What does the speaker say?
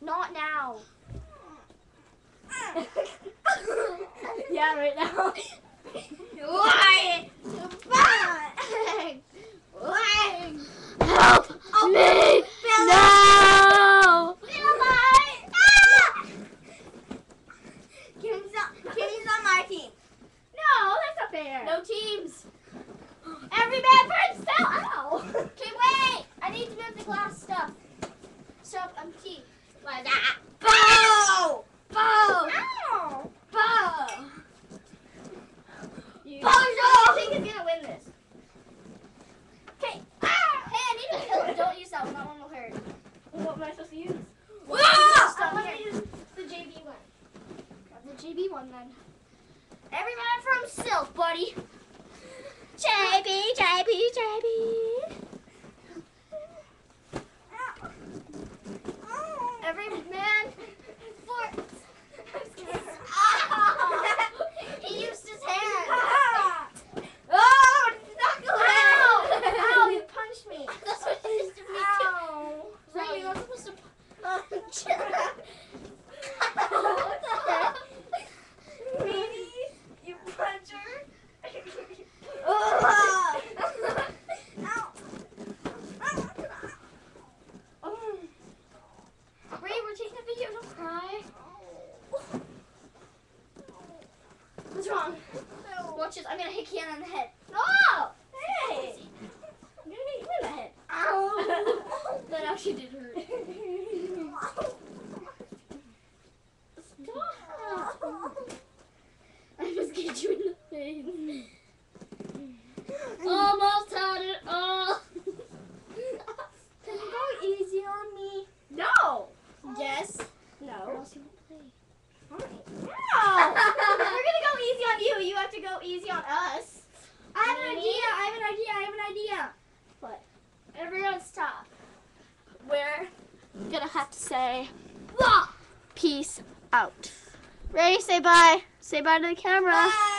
Not now. Yeah, right now. Why? Help me! No! Kimmy's on my team. No, that's not fair. No teams. Every man for himself. Ow! Okay, wait. I need to move the glass stuff. Stop, I'm team. What is that? Bow! Bow! Ow! Bow! I think he's gonna win this. Okay. Ah! Hey, I need a pillow. Don't use that one. That one will hurt. What am I supposed to use? I I want want to to use the JB one. Grab the JB one then. Every man for himself, buddy. JB. Every man for. He used his hand. Oh, knuckle! Ow! You punched me. That's what you used to me. Ow! Right, you're not supposed to punch. What the heck? Baby, you puncher. Ow! Ray, we're taking a video. Don't cry. What's wrong? Watch this. I'm gonna hit Kiana on the head. No! Hey! I'm gonna hit you in the head. Ow! That actually did hurt. Stop! I just get you in the face. Almost had it all. Can you go easy on me? No! Yes. No. else you won't play. No! We're gonna go easy on you. You have to go easy on us. I have an Ready? idea. I have an idea. What? Everyone stop. We're gonna have to say Wah! peace out. Ready? Say bye. Say bye to the camera. Bye.